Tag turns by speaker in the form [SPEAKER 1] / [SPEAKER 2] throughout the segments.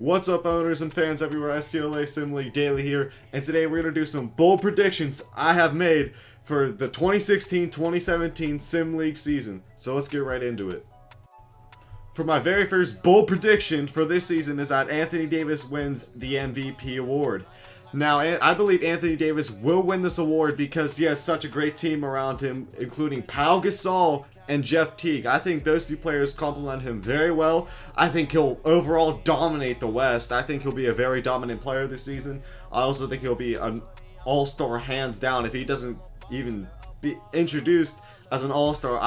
[SPEAKER 1] What's up, owners and fans everywhere? STLA SimLeague Daily here, and today we're going to do some bold predictions I have made for the 2016-2017 SimLeague season. So let's get right into it. For my very first bold prediction for this season is that Anthony Davis wins the MVP award. Now, I believe Anthony Davis will win this award because he has such a great team around him, including Pau Gasol and Jeff Teague. I think those two players complement him very well. I think he'll overall dominate the West. I think he'll be a very dominant player this season. I also think he'll be an all-star hands down. If he doesn't even be introduced as an all-star,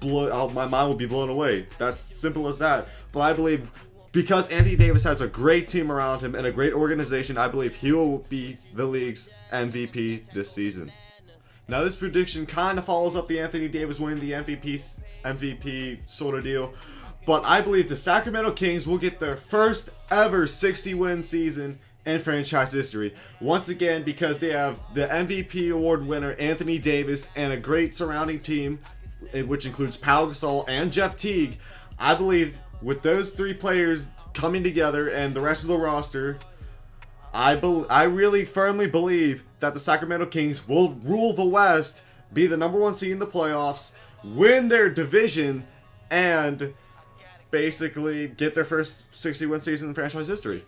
[SPEAKER 1] my mind will be blown away. That's simple as that. But I believe because Anthony Davis has a great team around him and a great organization, I believe he will be the league's MVP this season. Now, this prediction kind of follows up the Anthony Davis winning the MVP sort of deal, but I believe the Sacramento Kings will get their first ever 60-win season in franchise history. Once again, because they have the MVP award winner Anthony Davis and a great surrounding team, which includes Pau Gasol and Jeff Teague. I believe with those three players coming together and the rest of the roster, I really firmly believe that the Sacramento Kings will rule the West, be the #1 seed in the playoffs, win their division, and basically get their first 60-win season in franchise history.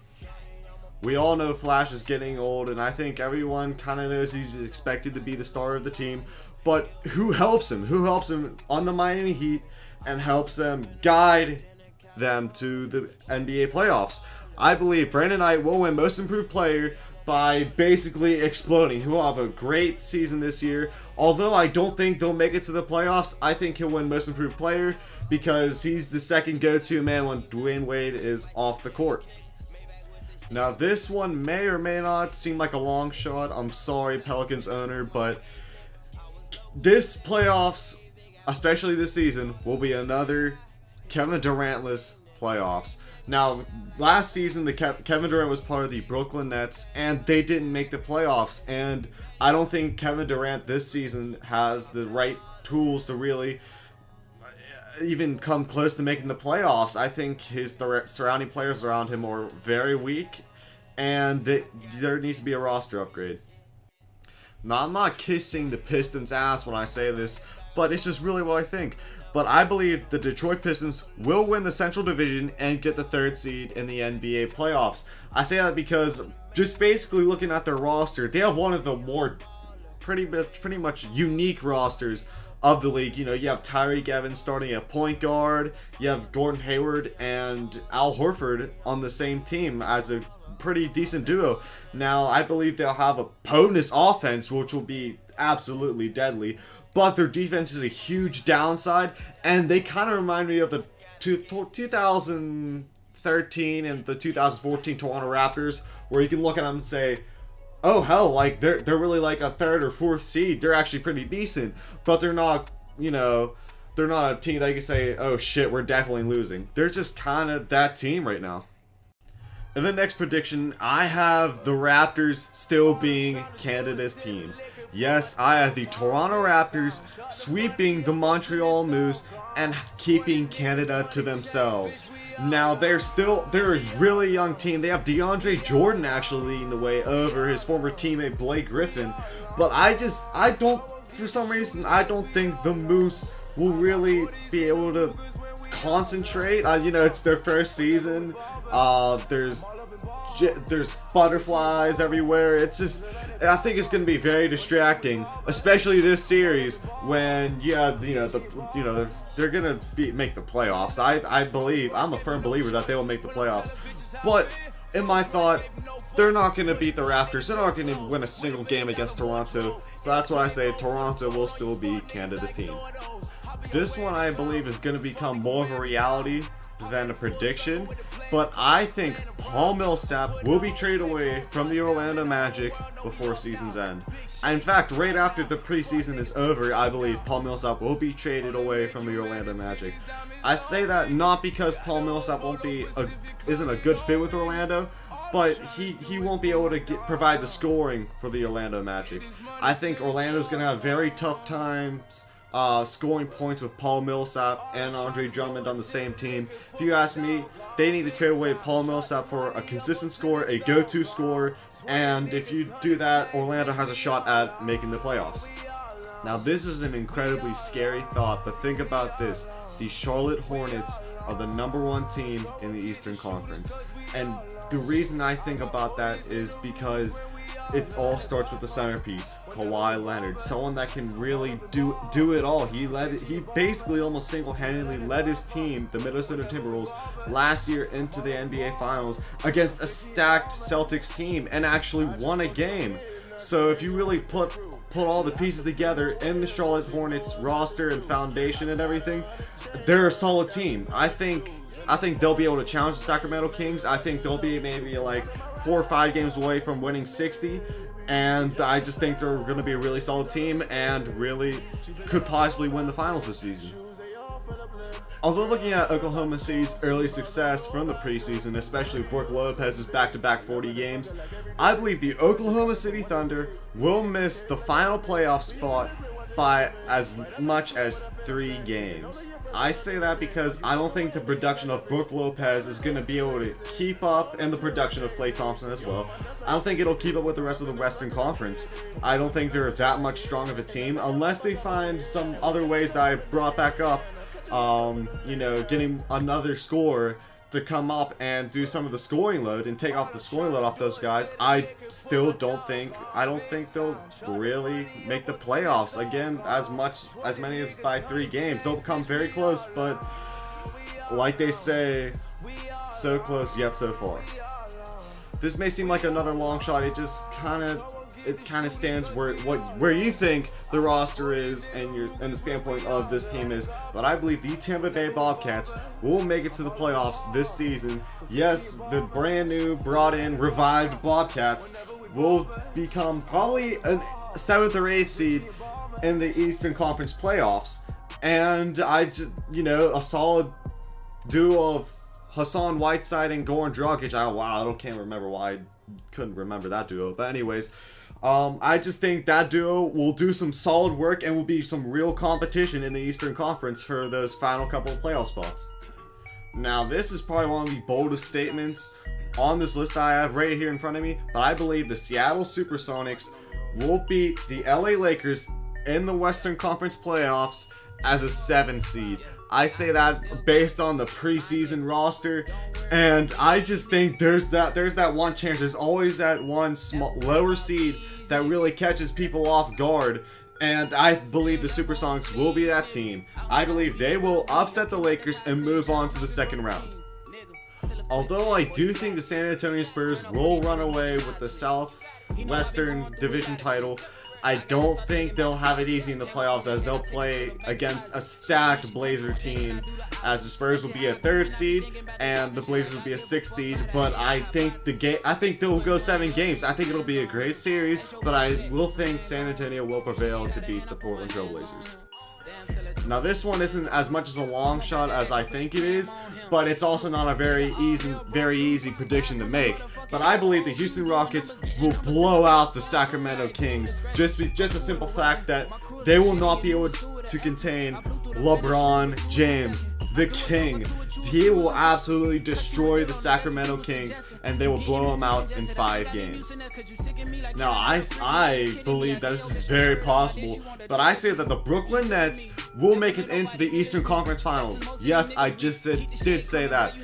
[SPEAKER 1] We all know Flash is getting old, and I think everyone kind of knows he's expected to be the star of the team. But who helps him? Who helps him on the Miami Heat and helps them guide them to the NBA playoffs? I believe Brandon Knight will win Most Improved Player by basically exploding. He will have a great season this year. Although I don't think they'll make it to the playoffs, I think he'll win Most Improved Player because he's the second go-to man when Dwayne Wade is off the court. Now, this one may or may not seem like a long shot. I'm sorry, Pelicans owner, but this playoffs, especially this season, will be another Kevin Durant-less playoffs. Now, last season, Kevin Durant was part of the Brooklyn Nets, and they didn't make the playoffs. And I don't think Kevin Durant this season has the right tools to really even come close to making the playoffs. I think his surrounding players around him are very weak, and there needs to be a roster upgrade. Now, I'm not kissing the Pistons' ass when I say this, but it's just really what I think. But I believe the Detroit Pistons will win the Central Division and get the 3rd seed in the NBA playoffs. I say that because just basically looking at their roster, they have one of the more pretty much unique rosters of the league. You know, you have Tyreek Evans starting at point guard, you have Gordon Hayward and Al Horford on the same team as a pretty decent duo. Now, I believe they'll have a potent offense, which will be absolutely deadly, but their defense is a huge downside, and they kind of remind me of the 2013 and the 2014 Toronto Raptors, where you can look at them and say, oh hell, like they're really like a 3rd or 4th seed. They're actually pretty decent, but they're not, you know, they're not a team that you can say, oh shit, we're definitely losing. They're just kind of that team right now. In the next prediction, I have the Raptors still being Canada's team. Yes, I have the Toronto Raptors sweeping the Montreal Moose and keeping Canada to themselves. Now, they're a really young team. They have DeAndre Jordan actually leading the way over his former teammate Blake Griffin. But for some reason, I don't think the Moose will really be able to concentrate. You know, it's their first season. There's butterflies everywhere. It's just, I think it's going to be very distracting, especially this series when they're going to make the playoffs. I'm a firm believer that they will make the playoffs. But in my thought, they're not going to beat the Raptors. They're not going to win a single game against Toronto. So that's why I say Toronto will still be Canada's team. This one, I believe, is going to become more of a reality than a prediction, but I think Paul Millsap will be traded away from the Orlando Magic before season's end. In fact, right after the preseason is over, I believe Paul Millsap will be traded away from the Orlando Magic. I say that not because Paul Millsap isn't a good fit with Orlando, but he won't be able to provide the scoring for the Orlando Magic. I think Orlando's going to have very tough times scoring points with Paul Millsap and Andre Drummond on the same team. If you ask me, they need to trade away Paul Millsap for a consistent scorer, a go-to scorer, and if you do that, Orlando has a shot at making the playoffs. Now, this is an incredibly scary thought, but think about this. The Charlotte Hornets are the #1 team in the Eastern Conference. And the reason I think about that is because it all starts with the centerpiece, Kawhi Leonard, someone that can really do it all. He basically almost single-handedly led his team, the Minnesota Timberwolves, last year into the NBA Finals against a stacked Celtics team and actually won a game. So if you really put all the pieces together in the Charlotte Hornets roster and foundation and everything, they're a solid team. I think they'll be able to challenge the Sacramento Kings. I think they'll be maybe like 4 or 5 games away from winning 60, and I just think they're going to be a really solid team and really could possibly win the finals this season. Although looking at Oklahoma City's early success from the preseason, especially Brook Lopez's back-to-back 40 games, I believe the Oklahoma City Thunder will miss the final playoff spot by as much as 3 games. I say that because I don't think the production of Brook Lopez is going to be able to keep up, and the production of Klay Thompson as well. I don't think it'll keep up with the rest of the Western Conference. I don't think they're that much strong of a team unless they find some other ways that I brought back up. Getting another scorer to come up and do some of the scoring load and take off the scoring load off those guys. I don't think they'll really make the playoffs again as many as by 3 games. They'll come very close, but like they say, so close yet so far. This may seem like another long shot. It just kind of stands where you think the roster is and the standpoint of this team is. But I believe the Tampa Bay Bobcats will make it to the playoffs this season. Yes, the brand new, brought in, revived Bobcats will become probably a 7th or 8th seed in the Eastern Conference playoffs. And a solid duo of Hassan Whiteside and Goran Dragic. I can't remember why I couldn't remember that duo. But anyways, I just think that duo will do some solid work and will be some real competition in the Eastern Conference for those final couple of playoff spots. Now, this is probably one of the boldest statements on this list I have right here in front of me, but I believe the Seattle Supersonics will beat the LA Lakers in the Western Conference playoffs as a 7th seed. I say that based on the preseason roster, and I just think there's that one chance. There's always that one lower seed that really catches people off guard, and I believe the Supersonics will be that team. I believe they will upset the Lakers and move on to the second round. Although I do think the San Antonio Spurs will run away with the Southwestern Division title, I don't think they'll have it easy in the playoffs, as they'll play against a stacked Blazer team, as the Spurs will be a 3rd seed and the Blazers will be a 6th seed. But I think they'll go 7 games. I think it'll be a great series, but I will think San Antonio will prevail to beat the Portland Trail Blazers. Now, this one isn't as much as a long shot as I think it is, but it's also not a very easy prediction to make. But I believe the Houston Rockets will blow out the Sacramento Kings. Just a simple fact that they will not be able to contain LeBron James, the King. He will absolutely destroy the Sacramento Kings, and they will blow them out in 5 games. Now, I believe that this is very possible, but I say that the Brooklyn Nets will make it into the Eastern Conference Finals. Yes, I just did say that.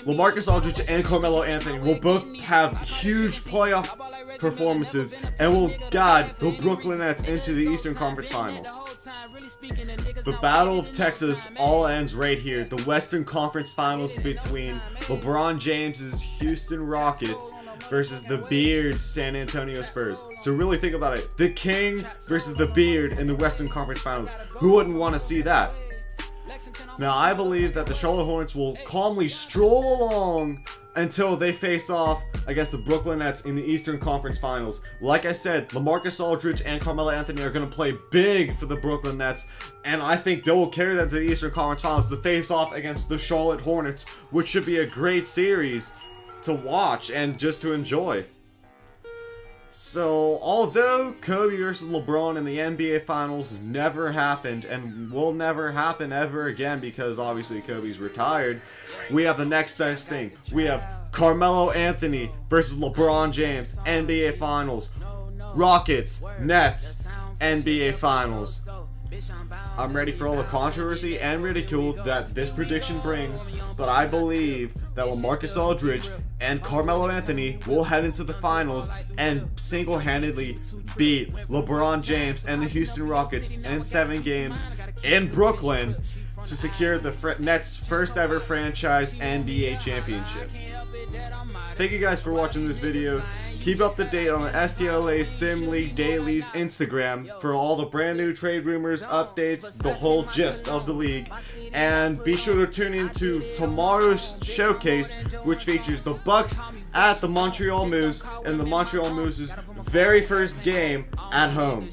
[SPEAKER 1] LaMarcus Aldridge and Carmelo Anthony will both have huge playoff performances and will guide the Brooklyn Nets into the Eastern Conference Finals. The Battle of Texas all ends right here. The Western Conference Finals between LeBron James's Houston Rockets versus the Beard's San Antonio Spurs. So really think about it. The King versus the Beard in the Western Conference Finals. Who wouldn't want to see that? Now, I believe that the Charlotte Hornets will calmly stroll along until they face off against the Brooklyn Nets in the Eastern Conference Finals. Like I said, LaMarcus Aldridge and Carmelo Anthony are going to play big for the Brooklyn Nets, and I think they will carry them to the Eastern Conference Finals to face off against the Charlotte Hornets, which should be a great series to watch and just to enjoy. So, although Kobe versus LeBron in the NBA Finals never happened and will never happen ever again because obviously Kobe's retired, we have the next best thing. We have Carmelo Anthony versus LeBron James, NBA Finals. Rockets, Nets, NBA Finals. I'm ready for all the controversy and ridicule that this prediction brings, but I believe that LaMarcus Aldridge and Carmelo Anthony will head into the finals and single-handedly beat LeBron James and the Houston Rockets in 7 games in Brooklyn to secure the Nets' first ever franchise NBA championship. Thank you guys for watching this video. Keep up to date on the STLA Sim League Daily's Instagram for all the brand new trade rumors, updates, the whole gist of the league. And be sure to tune into tomorrow's showcase, which features the Bucks at the Montreal Moose and the Montreal Moose's very first game at home.